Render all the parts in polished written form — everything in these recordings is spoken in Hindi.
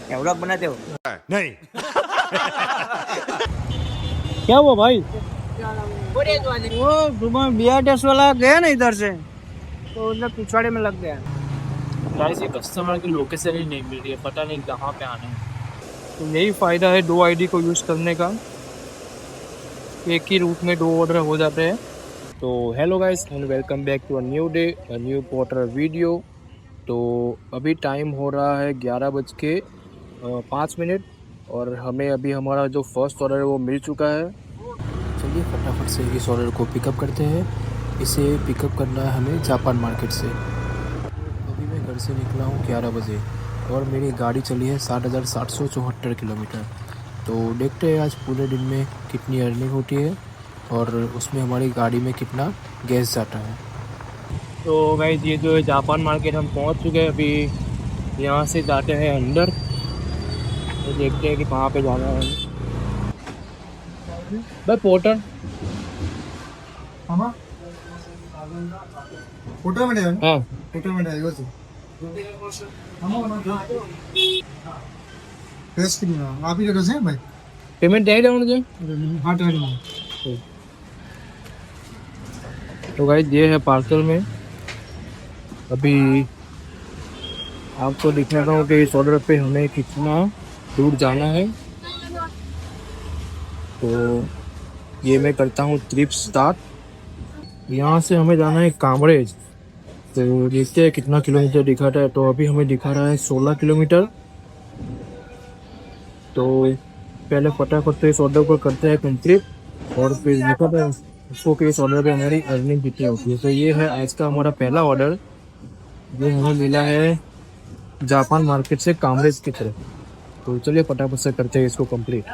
क्या व्लॉग बनाते हो? नहीं। क्या हुआ भाई? वो सुबह BRTS वाला गया ना इधर से, तो उधर पिछवाड़े में लग गया। गाइस ये कस्टमर की लोकेशन ही नहीं मिल रही है, पता नहीं कहाँ पे आना है। तो यही फायदा है दो आईडी को यूज करने का, एक ही रूट में दो ऑर्डर हो जाते हैं। तो hello guys and welcome back to a new day, a new quarter video. तो अभी टाइम हो रहा है 11:05 और हमें अभी हमारा जो फर्स्ट ऑर्डर है वो मिल चुका है। चलिए फटाफट से इस ऑर्डर को पिकअप करते हैं। इसे पिकअप करना है हमें जापान मार्केट से। अभी मैं घर से निकला हूँ 11 बजे और मेरी गाड़ी चली है 60,774 किलोमीटर। तो देखते हैं आज पूरे दिन में कितनी अर्निंग होती है और उसमें हमारी गाड़ी में कितना गैस जाता है। तो गाइस ये जो है जापान मार्केट हम पहुंच चुके हैं। अभी यहाँ से जाते हैं अंदर, तो देखते हैं कि कहाँ पे जाना है। भाई पोर्टर फोटो में नहीं हाँ फोटो में नहीं वैसे टेस्ट की ना आप ही कैसे हैं भाई पेमेंट दे रहे मुझे। हाँ तो तो गाइस ये है पार्सल में। अभी आपको दिखाता हूँ कि इस ऑर्डर पे हमें कितना दूर जाना है। तो ये मैं करता हूँ ट्रिप स्टार्ट। यहाँ से हमें जाना है कामरेज। तो देखते हैं कितना किलोमीटर दिखाता है। तो अभी हमें दिखा रहा है 16 किलोमीटर। तो पहले फटाफट से इस ऑर्डर को करते हैं कंप्लीट और फिर दिखाते हैं उसको कि इस ऑर्डर पे हमारी अर्निंग कितनी होती है। तो ये है आज का हमारा पहला ऑर्डर जो हमें मिला है जापान मार्केट से कामरेज की तरफ। तो चलिए फटाफट से करते हैं इसको कंप्लीट।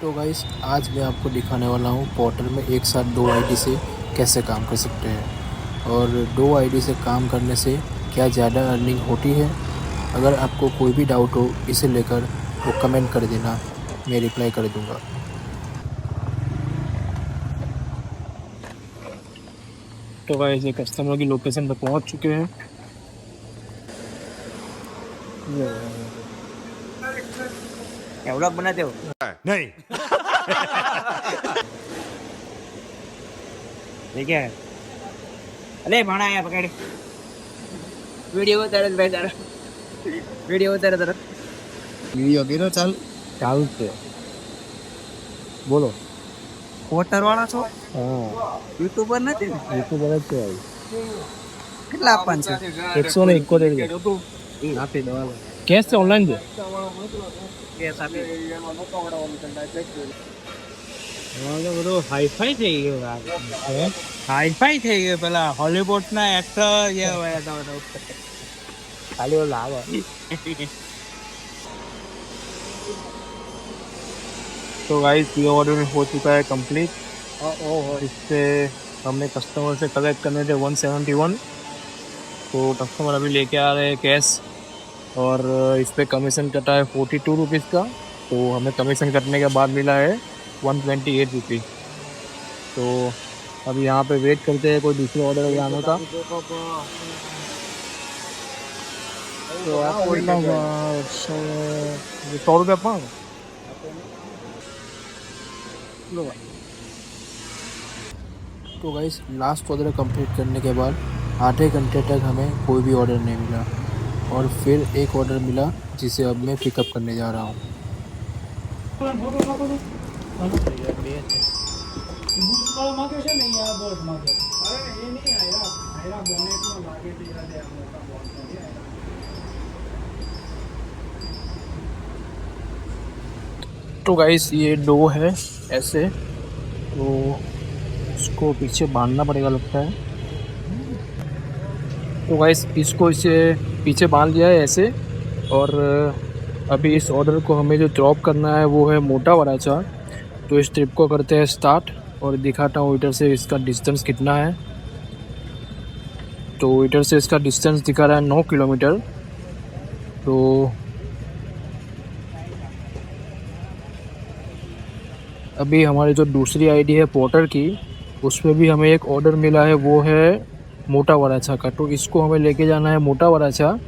तो गाइस आज मैं आपको दिखाने वाला हूँ पोर्टल में एक साथ दो आईडी से कैसे काम कर सकते हैं और दो आईडी से काम करने से क्या ज़्यादा अर्निंग होती है। अगर आपको कोई भी डाउट हो इसे लेकर तो कमेंट कर देना, मैं रिप्लाई कर दूँगा। तो गाइस ये कस्टमर की लोकेशन पर पहुँच चुके हैं। क्या व्लॉग बनाते हो? नहीं। ठीक है, अरे भाड़ा है पकड़, वीडियो उतारे भाई तारा, वीडियो उतारे तारा। वीडियो गिरो चल चालू છે બોલો। પોટર વાળા છો? હા યુટ્યુબર નથી ને? એ તો બરાબર છે ભાઈ। કેટલા આપવાનું છે? 171 આપી દો હાલો. કેશ છે ઓનલાઈન છે? કેસ આપી દો. હા તો બધું હાઈફાઈ થઈ ગયું હે? હાઈફાઈ થઈ ગયું, પેલા હોલીવુડના એક્ટર જે હોય તો ખાલી ઓલું લાવે। तो गाइस ये ऑर्डर हो चुका है कंप्लीट और इससे हमने कस्टमर से कलेक्ट करने थे 171। तो कस्टमर अभी लेके आ रहे हैं कैश और इस पर कमीशन कटा है 42 रुपीज़ का। तो हमें कमीशन कटने के बाद मिला है 128 रुपीज़। तो अभी यहाँ पे वेट करते हैं कोई दूसरे ऑर्डर आने का। तो आपको कितना हुआ? 100 रुपये पाँच। तो गाइस लास्ट ऑर्डर कंप्लीट करने के बाद आधे घंटे तक हमें कोई भी ऑर्डर नहीं मिला और फिर एक ऑर्डर मिला जिसे अब मैं पिकअप करने जा रहा हूँ। तो गाइस ये डो है ऐसे, तो इसको पीछे बांधना पड़ेगा लगता है। तो गाइस इसको इसे पीछे बांध दिया है ऐसे और अभी इस ऑर्डर को हमें जो ड्रॉप करना है वो है मोटा वराचा। तो इस ट्रिप को करते हैं स्टार्ट और दिखाता हूँ इधर से इसका डिस्टेंस कितना है। तो इधर से इसका डिस्टेंस दिखा रहा है 9 किलोमीटर। तो अभी हमारी जो दूसरी आईडी है पोर्टर की, उसमें भी हमें एक ऑर्डर मिला है, वो है मोटा वराछा का। तो इसको हमें लेके जाना है मोटा वराछा,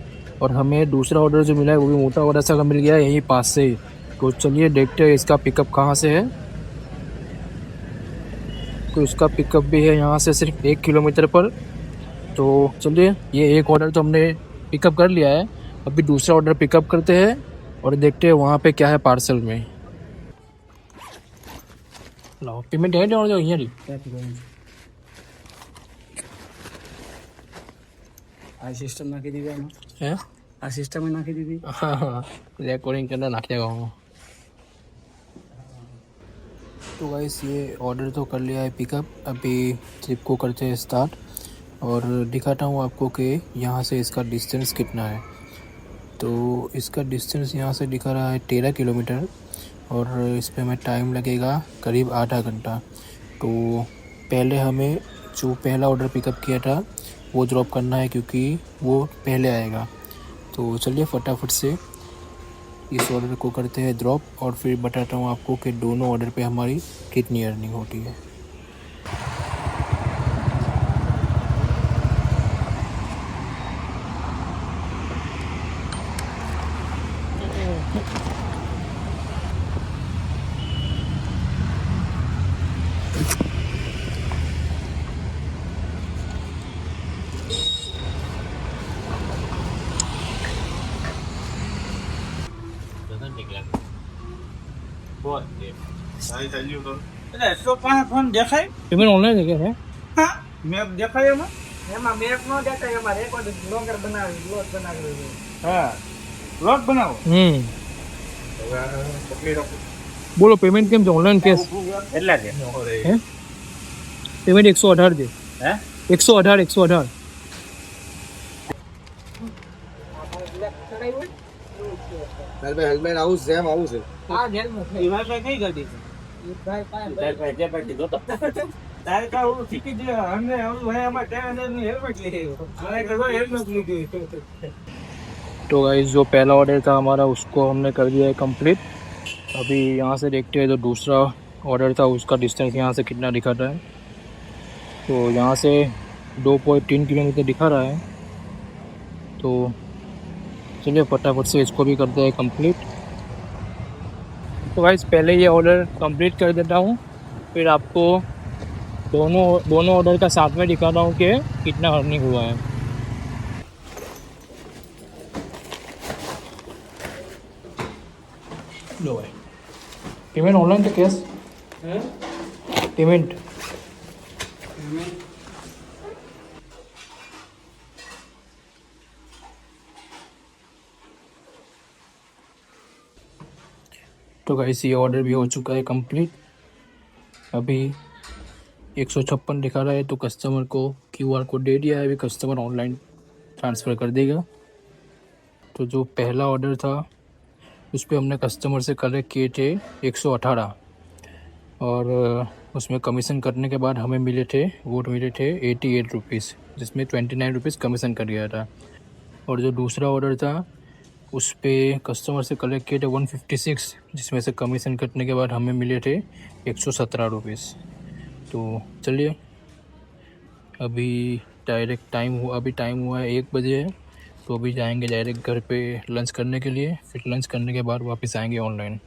और हमें दूसरा ऑर्डर जो मिला है वो भी मोटा वराछा का मिल गया है यहीं पास से ही। तो चलिए देखते हैं इसका पिकअप कहाँ से है। तो इसका पिकअप भी है यहाँ से सिर्फ 1 किलोमीटर पर। तो चलिए, ये एक ऑर्डर तो हमने पिकअप कर लिया है, अभी दूसरा ऑर्डर पिकअप करते हैं और देखते हैं वहाँ पे क्या है पार्सल में। लाओ पेमेंट है जो यहाँ આ સિસ્ટમ નાખી દીધી આમાં है। આ સિસ્ટમ નાખી દીધી हाँ हाँ, रिकॉर्डिंग करना नाखेगा वो। तो गाइस ये ऑर्डर तो कर लिया है पिकअप, अभी ट्रिप को करते हैं स्टार्ट और दिखाता हूँ आपको कि यहाँ से इसका डिस्टेंस कितना है। तो इसका डिस्टेंस यहाँ से दिखा रहा है 13 किलोमीटर और इस पर हमें टाइम लगेगा करीब आधा घंटा। तो पहले हमें जो पहला ऑर्डर पिकअप किया था वो ड्रॉप करना है क्योंकि वो पहले आएगा। तो चलिए फटाफट से इस ऑर्डर को करते हैं ड्रॉप और फिर बताता हूँ आपको कि दोनों ऑर्डर पे हमारी कितनी अर्निंग होती है। એટલે તો પાસે ફોન દેખાય पेमेंट ऑनलाइन है क्या है? હા મેપ દેખાય એમાં મેપ ન દેખાય એમાં રેકોર્ડ બ્લોગર બનાવી બ્લોગ બનાવી હા બ્લોગ બનાવો बोलो पेमेंट केम ऑनलाइन कैश એટલા છે है? पेमेंट 118 दे। હે 118 हेलमेट आउस सेम आउस है આ જેલ માં એ વાત કઈ ગઈ છે એ ભાઈ પાસે જે ભાઈ કીધો તો તારે કા હું ઠીકી જે અમને હું ભાઈ અમાર 10000 ની હેલ્મેટ લઈ આવ્યો મારે કહો હેલ્મેટ લીધી। तो गाइस जो पहला ऑर्डर था हमारा उसको हमने कर दिया है कंप्लीट। अभी यहाँ से देखते हैं जो दूसरा ऑर्डर था उसका डिस्टेंस यहाँ से कितना दिखाता है। तो यहाँ से 2.3 किलोमीटर दिखा रहा है। तो चलिए फटाफट से इसको भी करते हैं कंप्लीट। तो गाइस पहले ये ऑर्डर कंप्लीट कर देता हूँ, फिर आपको दोनों ऑर्डर का साथ में दिखाता हूँ कि कितना अर्निंग हुआ है। लो भाई पेमेंट ऑनलाइन तो कैश पेमेंट तो गाइस ये ऑर्डर भी हो चुका है कंप्लीट। अभी 156 दिखा रहा है तो कस्टमर को QR कोड दे दिया है, अभी कस्टमर ऑनलाइन ट्रांसफ़र कर देगा। तो जो पहला ऑर्डर था उस पर हमने कस्टमर से कलेक्ट किए थे 118 और उसमें कमीशन करने के बाद हमें मिले थे 88 रुपीज़, जिसमें 29 रुपीज़ कमीशन कर गया था। और जो दूसरा ऑर्डर था उस पे कस्टमर से कलेक्ट किए थे 156, जिसमें से कमीशन कटने के बाद हमें मिले थे 117 रुपीज़। तो चलिए अभी टाइम हुआ है 1 बजे है, तो अभी जाएंगे डायरेक्ट घर पे लंच करने के लिए, फिर लंच करने के बाद वापस आएंगे ऑनलाइन।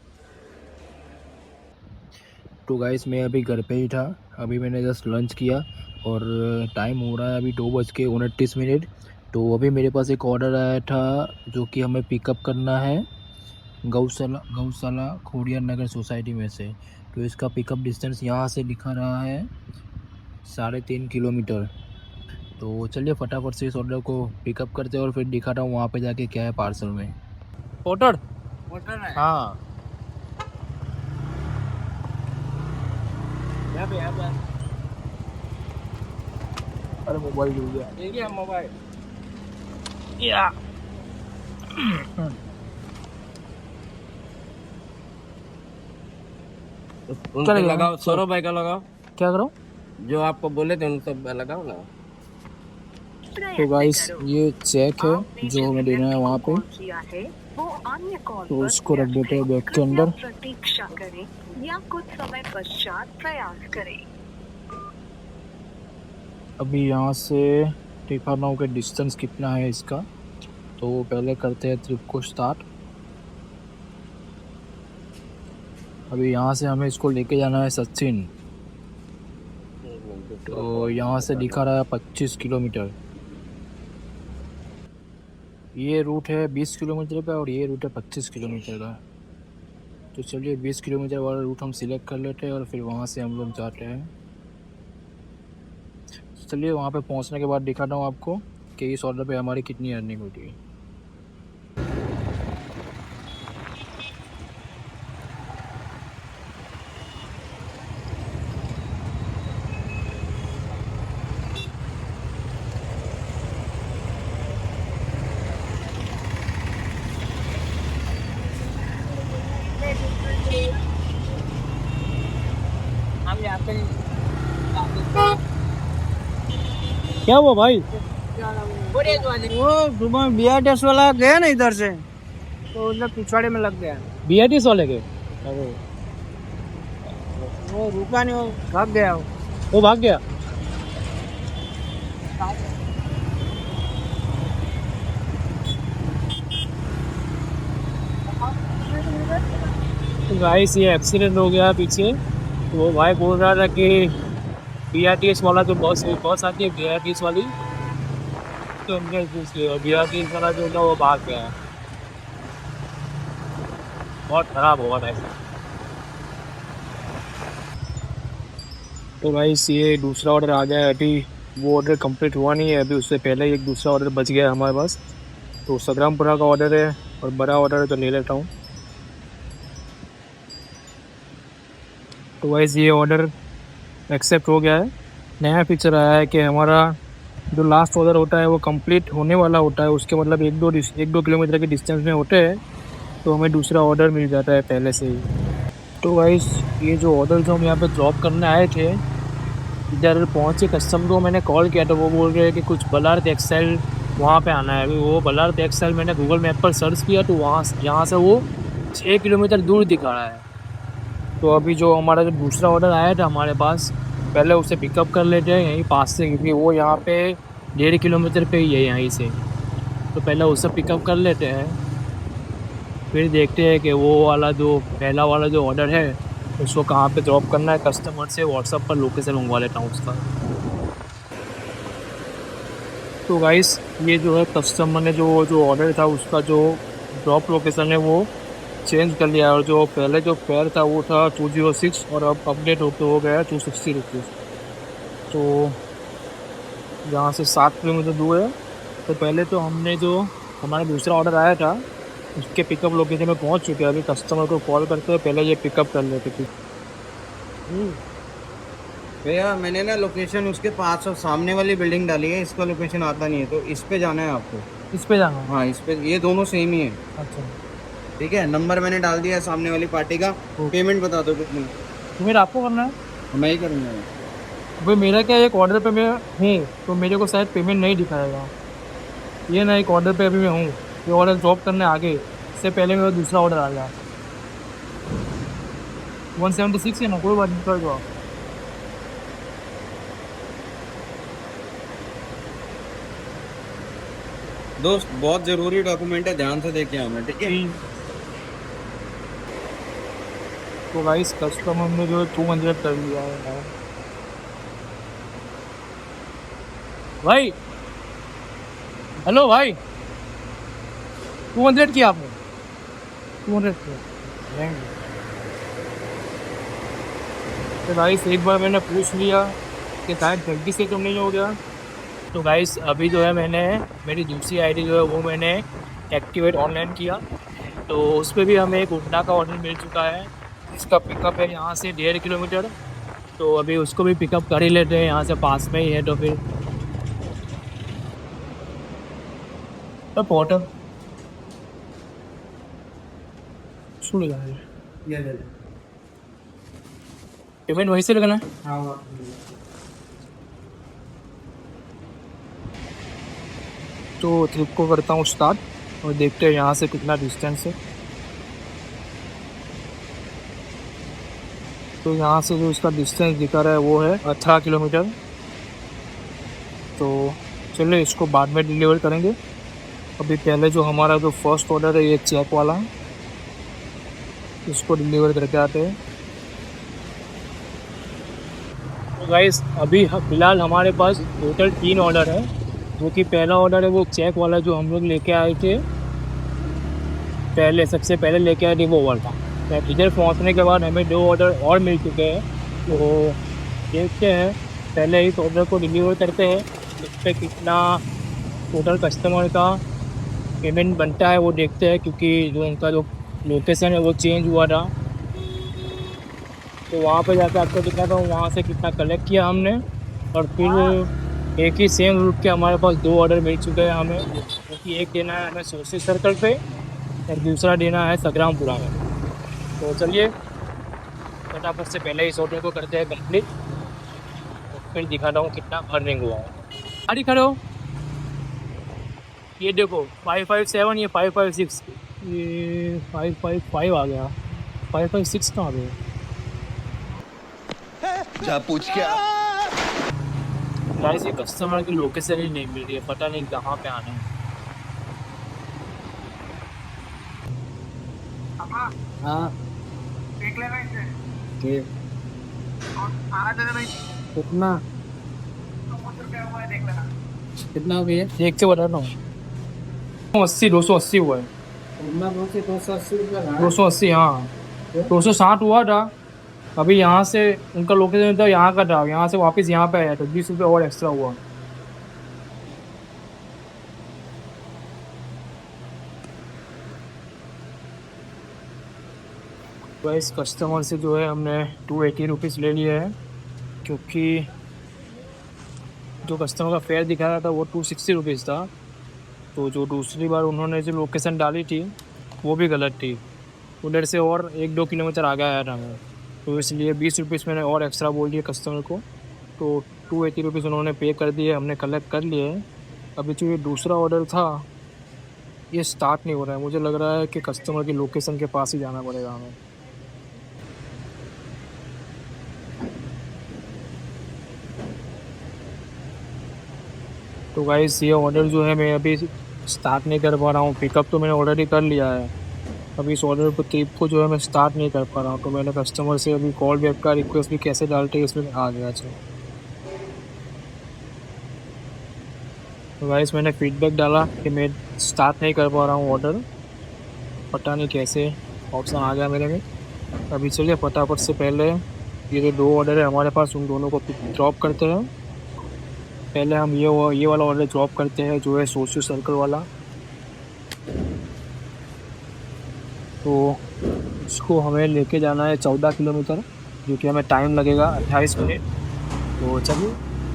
तो गाइस मैं अभी घर पे ही था, अभी मैंने जस्ट लंच किया और टाइम हो रहा है अभी 2:29। तो अभी मेरे पास एक ऑर्डर आया था जो कि हमें पिकअप करना है गौशाला खोड़िया नगर सोसाइटी में से। तो इसका पिकअप डिस्टेंस यहाँ से दिखा रहा है 3.5 किलोमीटर। तो चलिए फटाफट से इस ऑर्डर को पिकअप करते हैं और फिर दिखाता हूँ वहाँ पे जाके क्या है पार्सल में। ऑर्डर है हाँ यहाँ पे अरे मोबाइल हो गया ये क्या मोबाइल या उनका लगाओ, सौरभ भाई का लगाओ, क्या करो। जो आपको बोले थे उनको लगाओ ना। तो गाइस ये चेक है जो हमें देना है वहाँ पे, तो उसको रख देते हैं बैग के अंदर। प्रतीक्षा करें या कुछ समय पश्चात प्रयास करें। अभी यहाँ से दिखा रहा हूँ कि डिस्टेंस कितना है इसका। तो पहले करते हैं ट्रिप को स्टार्ट। अभी यहाँ से हमें इसको लेके जाना है सचिन। तो यहाँ से दिखा रहा है 25 किलोमीटर। ये रूट है 20 किलोमीटर का और ये रूट है 25 किलोमीटर का। तो चलिए 20 किलोमीटर वाला रूट हम सिलेक्ट कर लेते हैं और फिर वहाँ से हम लोग जाते हैं। चलिए वहाँ पे पहुँचने के बाद दिखाता हूँ आपको कि इस ऑर्डर पे हमारी कितनी अर्निंग होती है। क्या हुआ भाई? वो सुबह BRTS वाला गया ना इधर से, तो उधर पिछवाड़े में लग गया। BRTS वाले के वो रुका नहीं, वो भाग गया। वो भाग गया। तो गाइस ये एक्सीडेंट हो गया पीछे। तो वो भाई बोल रहा था कि BRTS वाला जो बस आती है BRTS वाली, तो हमने BRTS वाला जो था वो भाग गया। बहुत खराब हुआ था ऐसा। तो गाइस ये दूसरा ऑर्डर आ गया है। अभी वो ऑर्डर कंप्लीट हुआ नहीं है, अभी उससे पहले एक दूसरा ऑर्डर बच गया है हमारे पास। तो संग्रामपुरा का ऑर्डर है और बड़ा ऑर्डर है, तो ले लेता हूँ। तो गाइस ये ऑर्डर एक्सेप्ट हो गया है। नया फीचर आया है कि हमारा जो लास्ट ऑर्डर होता है वो कंप्लीट होने वाला होता है, उसके मतलब 1-2 किलोमीटर के डिस्टेंस में होते हैं, तो हमें दूसरा ऑर्डर मिल जाता है पहले से ही। तो गाइस ये जो ऑर्डर जो हम यहाँ पे ड्रॉप करने आए थे, इधर पहुँचे कस्टमर को मैंने कॉल किया तो वो बोल रहे हैं कि कुछ बलार्थ एक्सेल वहाँ पे आना है। अभी वो बलार्थ एक्सेल मैंने गूगल मैप पर सर्च किया तो यहाँ से वो 6 किलोमीटर दूर दिखा रहा है। तो अभी जो हमारा जो दूसरा ऑर्डर आया था हमारे पास, पहले उसे पिकअप कर लेते हैं यहीं पास से, क्योंकि वो यहाँ पे 1.5 किलोमीटर पे ही है यहीं से। तो पहले उसे पिकअप कर लेते हैं, फिर देखते हैं कि वो वाला जो पहला वाला जो ऑर्डर है उसको कहाँ पे ड्रॉप करना है। कस्टमर से व्हाट्सएप पर लोकेशन मंगवा लेता हूँ उसका। तो गाइस ये जो है कस्टमर ने जो ऑर्डर था उसका जो ड्रॉप लोकेशन है वो चेंज कर लिया, और जो पहले जो फेयर था वो था 206 और अब अपडेट होकर हो गया है 260 रुपीज़। तो यहाँ से 7 किलोमीटर दूर है। तो पहले तो हमने जो हमारा दूसरा ऑर्डर आया था उसके पिकअप लोकेशन में पहुँच चुके हैं। अभी कस्टमर को कॉल करते हैं, पहले ये पिकअप कर लेते थे। भैया मैंने ना लोकेशन उसके पास और सामने वाली बिल्डिंग डाली है, इसका लोकेशन आता नहीं है, तो इस पे जाना है आपको। इस पे जाना है? हाँ इस पे, ये दोनों सेम ही है। अच्छा ठीक है, नंबर मैंने डाल दिया है सामने वाली पार्टी का। पेमेंट बता दो कितनी। पेमेंट आपको करना है? मैं ही करूँगा। भाई मेरा क्या एक ऑर्डर पे मैं हूँ तो मेरे को शायद पेमेंट नहीं दिखाएगा। ये ना एक ऑर्डर पे अभी मैं हूँ, ये ऑर्डर ड्रॉप करने आगे इससे पहले मेरा दूसरा ऑर्डर आ गया। 176 है ना, कोई बात नहीं, कर दो। दोस्त बहुत ज़रूरी डॉक्यूमेंट है, ध्यान से देख आना, ठीक है। तो गाइस कस्टमर ने जो 200 कर लिया है भाई। हेलो भाई, 200 किया आपने? 200 किया। तो गाइस एक बार मैंने पूछ लिया कि शायद गलती से तो नहीं हो गया। तो गाइस अभी जो है मैंने मेरी दूसरी आईडी जो है वो मैंने एक्टिवेट ऑनलाइन किया, तो उस पर भी हमें एक उड़ना का ऑर्डर मिल चुका है। इसका पिकअप है यहाँ से 1.5 किलोमीटर, तो अभी उसको भी पिकअप कर ही लेते हैं, यहाँ से पास में ही है। तो फिर तो पोर्टर सुन जाए पेमेंट वहीं से लगना है। तो ट्रिप को करता हूँ स्टार्ट और देखते हैं यहाँ से कितना डिस्टेंस है। तो यहाँ से जो इसका डिस्टेंस दिखा रहा है वो है 18 किलोमीटर। तो चलिए इसको बाद में डिलीवर करेंगे। अभी पहले जो हमारा जो फर्स्ट ऑर्डर है ये चेक वाला, इसको डिलीवर करके आते हैं। तो गाइस अभी फ़िलहाल हमारे पास टोटल 3 ऑर्डर है, जो कि पहला ऑर्डर है वो चेक वाला जो हम लोग लेके आए थे पहले, सबसे पहले लेके आए थे वो वाला। तो इधर पहुँचने के बाद हमें 2 ऑर्डर और मिल चुके हैं। तो देखते हैं, पहले इस ऑर्डर को डिलीवर करते हैं, इस पर कितना टोटल कस्टमर का पेमेंट बनता है वो देखते हैं, क्योंकि जो उनका जो लोकेशन है वो चेंज हुआ था। तो वहाँ पे जाकर आपको दिखाता हूँ वहाँ से कितना कलेक्ट किया हमने। और फिर एक ही सेम रूट के हमारे पास 2 ऑर्डर मिल चुके हैं हमें, क्योंकि एक देना है हमें सोसी सर्कल पे और दूसरा देना है संग्रामपुरा में। तो चलिए फटाफट से पहले इस ऑर्डर को करते हैं कंप्लीट, तो फिर दिखाता हूँ कितना अर्निंग हुआ है। गाड़ी खड़ो, ये देखो 557, ये 556, ये 555 आ गया, 556 कहाँ आ गया? जा पूछ क्या? गाइस ये कस्टमर की लोकेशन ही नहीं मिल रही है, पता नहीं कहाँ पे आना है। हाँ देख लेना इसे। ठीक। और आना देना नहीं। कितना तो ₹5 हुआ है, देख लेना। कितना हो गया? देख के बता रहा हूँ, 280 हुआ है। कितना 280 रुपया? 280, हाँ 260 हुआ था। अभी यहाँ से उनका लोकेशन था यहाँ का था, यहाँ से वापस यहाँ पे आया तो 20 रुपये और एक्स्ट्रा हुआ। तो इस कस्टमर से जो है हमने 280 रुपीज़ ले लिए है, क्योंकि जो कस्टमर का फेयर दिखा रहा था वो 260 रुपीज़ था। तो जो दूसरी बार उन्होंने जो लोकेशन डाली थी वो भी गलत थी, उधर से और 1-2 किलोमीटर आगे आया था मैं, तो इसलिए 20 रुपीज़ मैंने और एक्स्ट्रा बोल दिया कस्टमर को। तो 280 रुपीज़ उन्होंने पे कर दिए, हमने कलेक्ट कर लिए। अभी जो ये दूसरा ऑर्डर था ये स्टार्ट नहीं हो रहा है, मुझे लग रहा है कि कस्टमर की लोकेशन के पास ही जाना पड़ेगा हमें। तो गाइस ये ऑर्डर जो है मैं अभी स्टार्ट नहीं कर पा रहा हूँ, पिकअप तो मैंने ऑलरेडी कर लिया है, अभी इस ऑर्डर पर ट्रिप को जो है मैं स्टार्ट नहीं कर पा रहा हूँ। तो मैंने कस्टमर से अभी कॉल बैक का रिक्वेस्ट भी कैसे डालते हैं इसमें आ गया। अच्छा तो गाइस मैंने फीडबैक डाला कि मैं स्टार्ट नहीं कर पा रहा हूँ ऑर्डर, पता नहीं कैसे ऑप्शन आ गया मेरे में। अभी चलिए फटाफट से पहले ये जो 2 ऑर्डर है हमारे पास उन दोनों को ड्रॉप करते हैं। पहले हम ये वाला ऑर्डर ड्रॉप करते हैं जो है सोशल सर्कल वाला। तो इसको हमें लेके जाना है 14 किलोमीटर, जो कि हमें टाइम लगेगा 28 मिनट। तो चलिए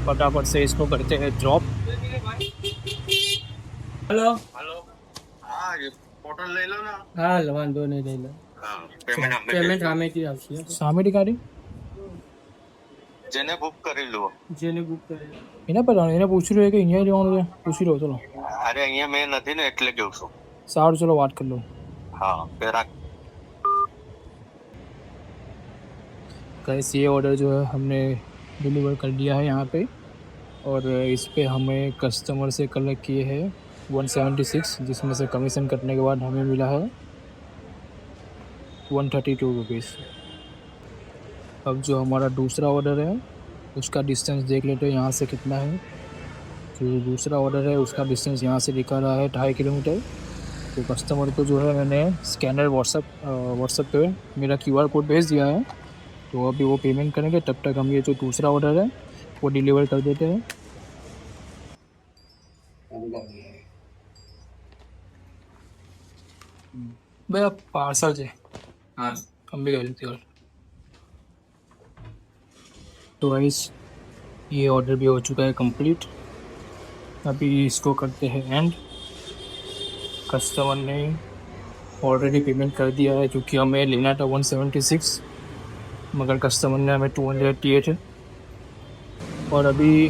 फटाफट से इसको करते हैं ड्रॉप। हेलो हाँ ये फोटो ले लो ना। हाँ वांधो नहीं લઈ લો પેમેન્ટ સામેથી આવશે સામેથી કાઢી જેને બુક કરી લો। જેને બુક કરે એને પતા એને પૂછી રહ્યો કે અહીંયા જવાનું છે, પૂછી લો ચલો। અરે અહીંયા મેં નથી ને એટલે કહું છું। સારું ચલો વાત કરી લો। હા પેરા गाइस ये ऑर्डर जो है हमने डिलीवर कर दिया है यहाँ पे, और इस पे हमें कस्टमर से कलेक्ट किए हैं 176, जिसमें से कमीशन कटने के बाद हमें मिला है 132 रुपीज़। अब जो हमारा दूसरा ऑर्डर है उसका डिस्टेंस देख लेते हैं यहाँ से कितना है। जो दूसरा ऑर्डर है उसका डिस्टेंस यहाँ से दिखा रहा है 2.5 किलोमीटर। तो कस्टमर को जो है मैंने स्कैनर व्हाट्सएप पे मेरा QR कोड भेज दिया है, तो अभी वो पेमेंट करेंगे, तब तक हम ये जो दूसरा ऑर्डर है वो डिलीवर कर देते हैं। भैया पार्सल છે हाँ हम भी कर लेते हैं। तो गाइस ये ऑर्डर भी हो चुका है कंप्लीट, अभी इसको करते हैं एंड। कस्टमर ने ऑलरेडी पेमेंट कर दिया है, क्योंकि हमें लेना था 176, मगर कस्टमर ने हमें 288 है। और अभी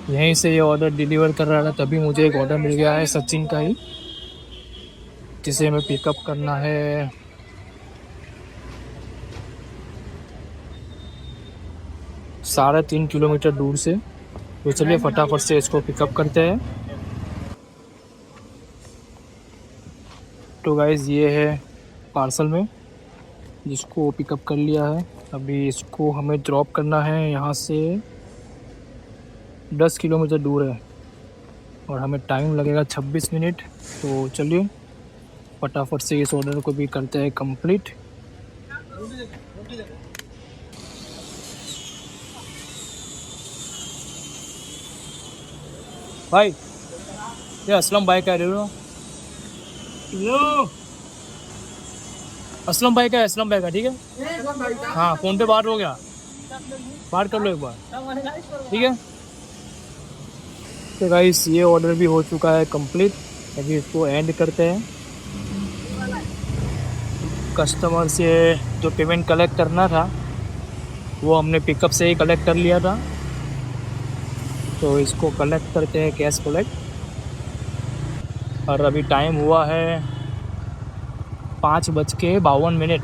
यहीं से ये ऑर्डर डिलीवर कर रहा था तभी मुझे एक ऑर्डर मिल गया है सचिन का ही, जिसे हमें पिकअप करना है 3.5 किलोमीटर दूर से। तो चलिए फटाफट से इसको पिकअप करते हैं। तो गाइज़ ये है पार्सल में, जिसको पिकअप कर लिया है। अभी इसको हमें ड्रॉप करना है, यहाँ से 10 किलोमीटर दूर है और हमें टाइम लगेगा 26 मिनट। तो चलिए फटाफट से इस ऑर्डर को भी करते हैं कंप्लीट। भाई ये असलम भाई का लो, असलम भाई का ठीक है। हाँ फ़ोन पे बात हो गया, बात कर लो एक बार, ठीक है। तो गाइस ये ऑर्डर भी हो चुका है कंप्लीट। अभी इसको एंड करते हैं। कस्टमर से जो पेमेंट कलेक्ट करना था वो हमने पिकअप से ही कलेक्ट कर लिया था, तो इसको कलेक्ट करते हैं कैश कलेक्ट। और अभी टाइम हुआ है 5:52।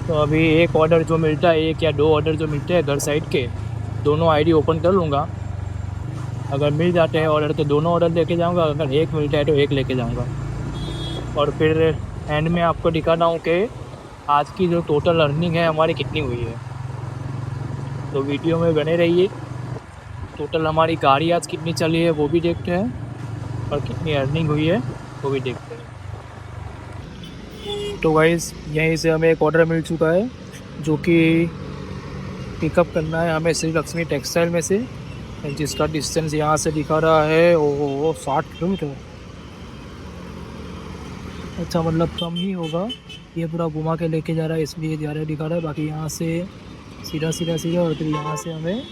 तो अभी एक ऑर्डर जो मिलता है, एक या दो ऑर्डर जो मिलते हैं घर साइड के, दोनों आईडी ओपन कर लूँगा। अगर मिल जाते हैं ऑर्डर तो दोनों ऑर्डर लेके जाऊँगा, अगर एक मिलता है तो एक लेके जाऊँगा। और फिर एंड में आपको दिखाता हूँ कि आज की जो टोटल अर्निंग है हमारी कितनी हुई है। तो वीडियो में बने रहिए। टोटल हमारी गाड़ी आज कितनी चली है वो भी देखते हैं और कितनी अर्निंग हुई है वो भी देखते हैं। तो गाइस यहीं से हमें एक ऑर्डर मिल चुका है जो कि पिकअप करना है हमें श्री लक्ष्मी टेक्सटाइल में से, जिसका डिस्टेंस यहाँ से दिखा रहा है वो 60 किलोमीटर। अच्छा मतलब कम ही होगा, ये पूरा घुमा के लेके जा रहा है इसलिए ज़्यादा दिखा रहा है। बाकी यहाँ से सीधा और फिर यहाँ से हमें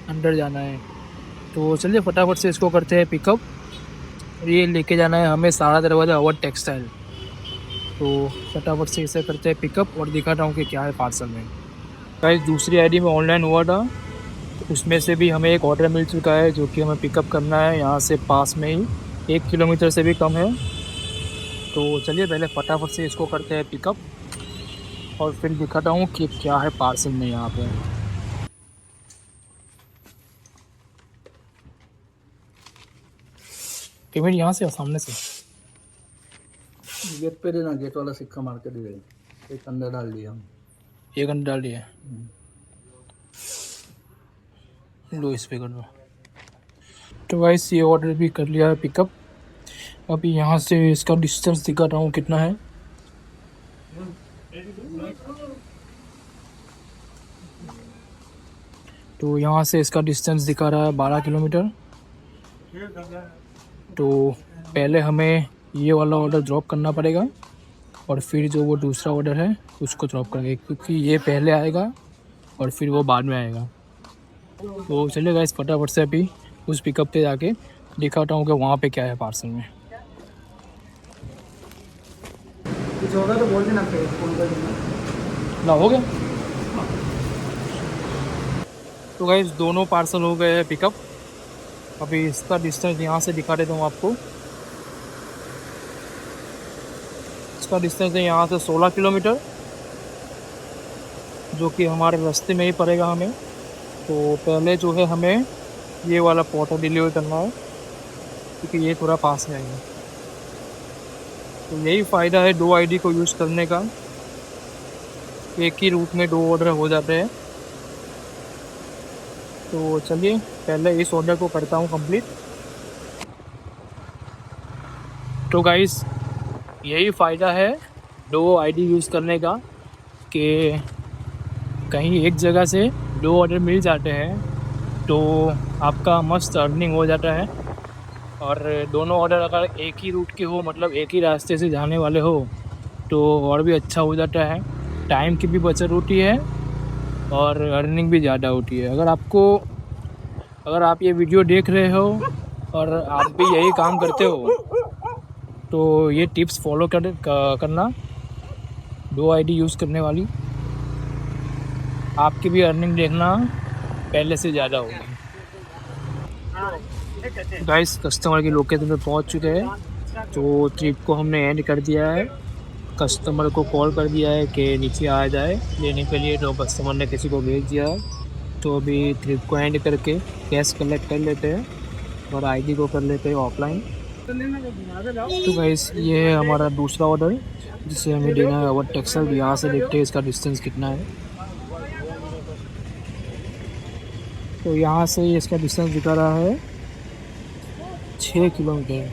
अंदर जाना है। तो चलिए फटाफट से इसको करते हैं पिकअप। ये लेके जाना है हमें सारा दरवाज़ा अवध टेक्सटाइल। तो फटाफट से इसे करते हैं पिकअप और दिखाता हूँ कि क्या है पार्सल में। गाइस दूसरी आईडी में ऑनलाइन हुआ था, तो उसमें से भी हमें एक ऑर्डर मिल चुका है जो कि हमें पिकअप करना है यहाँ से पास में ही, 1 किलोमीटर से भी कम है। तो चलिए पहले फटाफट से इसको करते हैं पिकअप और फिर दिखाता हूँ कि क्या है पार्सल में यहाँ पे। पेमेंट यहाँ से और सामने से गेट पे देना, गेट वाला सिक्का मार के दे, एक अंदर डाल दिया हम, एक घंटा डाल दिया। लो इस पे कर दो। तो गाइस ये ऑर्डर भी कर लिया है पिकअप। अभी यहाँ से इसका डिस्टेंस दिखा रहा हूँ कितना है। तो यहाँ से इसका डिस्टेंस दिखा रहा है 12 किलोमीटर। तो पहले हमें ये वाला ऑर्डर ड्रॉप करना पड़ेगा और फिर जो वो दूसरा ऑर्डर है उसको ड्रॉप करेंगे, क्योंकि ये पहले आएगा और फिर वो बाद में आएगा। तो चलिए गाइस फटाफट से अभी उस पिकअप पे जाके दिखाता हूँ कि वहाँ पे क्या है पार्सल में। कुछ होगा तो बोल देना, फिर फोन कर देना। ना हो गया। तो गाइस दोनों पार्सल हो गए हैं पिकअप। अभी इसका डिस्टेंस यहाँ से दिखा देता हूँ आपको। इसका डिस्टेंस है यहाँ से 16 किलोमीटर, जो कि हमारे रास्ते में ही पड़ेगा हमें। तो पहले जो है हमें ये वाला पोर्टर डिलीवर करना है, क्योंकि ये थोड़ा पास में आएगा। तो यही फ़ायदा है 2 आईडी को यूज़ करने का, एक ही रूट में 2 ऑर्डर हो जाते हैं। तो चलिए पहले इस ऑर्डर को करता हूँ कंप्लीट। तो गाइस यही फ़ायदा है 2 आईडी यूज़ करने का कि कहीं एक जगह से 2 ऑर्डर मिल जाते हैं तो आपका मस्त अर्निंग हो जाता है। और दोनों ऑर्डर अगर एक ही रूट के हो, मतलब एक ही रास्ते से जाने वाले हो, तो और भी अच्छा हो जाता है। टाइम की भी बचत होती है और अर्निंग भी ज़्यादा होती है। अगर आप ये वीडियो देख रहे हो और आप भी यही काम करते हो तो ये टिप्स फॉलो करना, 2 आईडी यूज़ करने वाली, आपकी भी अर्निंग देखना पहले से ज़्यादा होगी। गाइस कस्टमर की लोकेशन पे पहुंच चुके हैं, तो ट्रिप को हमने एंड कर दिया है। कस्टमर को कॉल कर दिया है कि नीचे आ जाए लेने के लिए, तो कस्टमर ने किसी को भेज दिया है। तो अभी ट्रिप को एंड करके कैश कलेक्ट कर लेते हैं और आईडी को कर लेते हैं ऑफलाइन। तो गाइस ये है हमारा दूसरा ऑर्डर जिसे हमें देना है और टेक्सल। यहाँ से देखते हैं इसका डिस्टेंस कितना है। तो यहाँ से इसका डिस्टेंस दिखा रहा है 6 किलोमीटर,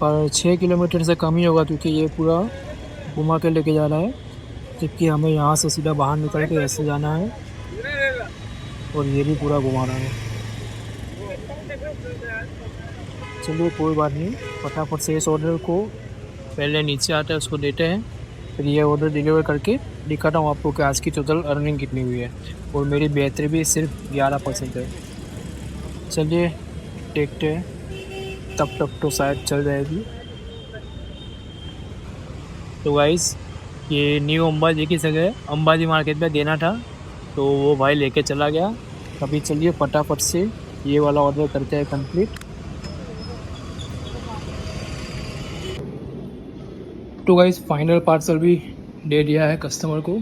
पर 6 किलोमीटर से कम ही होगा क्योंकि ये पूरा घुमा के लेके जा रहा है, जबकि हमें यहाँ से सीधा बाहर निकल के ऐसे जाना है और ये भी पूरा घुमा रहा है। चलिए कोई बात नहीं, फटाफट से इस ऑर्डर को पहले नीचे आता है उसको देते हैं, फिर ये ऑर्डर डिलीवर करके दिखाता हूँ आपको कि आज की टोटल अर्निंग कितनी हुई है। और मेरी बैटरी भी सिर्फ 11% है। चलिए देखते हैं, तब तक तो शायद चल जाएगी। तो गाइस ये न्यू अंबाजी की जगह अंबाजी मार्केट में देना था, तो वो भाई लेके चला गया। अभी चलिए फटाफट से ये वाला ऑर्डर करते हैं कंप्लीट। तो गाइस फाइनल पार्सल भी दे दिया है कस्टमर को,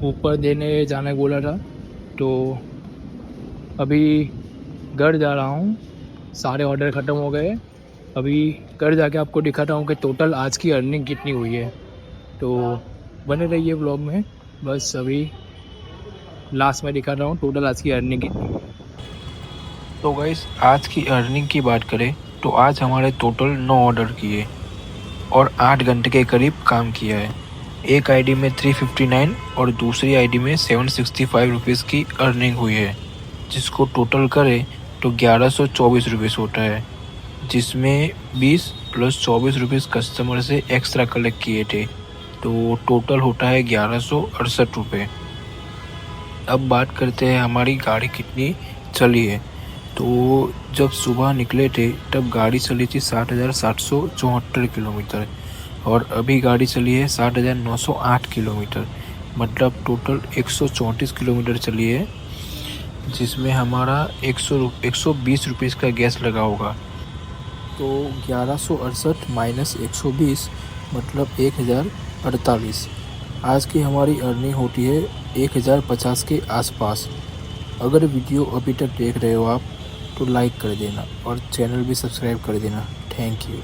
ऊपर देने जाना बोला था। तो अभी घर जा रहा हूँ, सारे ऑर्डर ख़त्म हो गए। अभी घर जाके आपको दिखाता हूँ कि टोटल आज की अर्निंग कितनी हुई है। तो बने रहिए व्लॉग में, बस अभी लास्ट में दिखाता हूँ टोटल आज की अर्निंग कितनी। तो गाइस आज की अर्निंग की बात करें तो आज हमारे टोटल 9 ऑर्डर किए और 8 घंटे के करीब काम किया है। एक आईडी में 359 और दूसरी आईडी में 765 रुपीज़ की अर्निंग हुई है, जिसको टोटल करें तो 1124 रुपीज़ होता है, जिसमें 20 + 24 रुपीज़ कस्टमर से एक्स्ट्रा कलेक्ट किए थे। तो टोटल होता है 1168 रुपये। अब बात करते हैं हमारी गाड़ी कितनी चली है। तो जब सुबह निकले थे तब गाड़ी चली थी 60,774 किलोमीटर और अभी गाड़ी चली है 60,908 किलोमीटर, मतलब टोटल 134 किलोमीटर चली है, जिसमें हमारा 120 रुपीज़ का गैस लगा होगा। तो 1168 माइनस 120 मतलब 1048। आज की हमारी अर्निंग होती है 1050 के आसपास। अगर वीडियो अभी तक देख रहे हो आप तो लाइक कर देना और चैनल भी सब्सक्राइब कर देना। Thank you.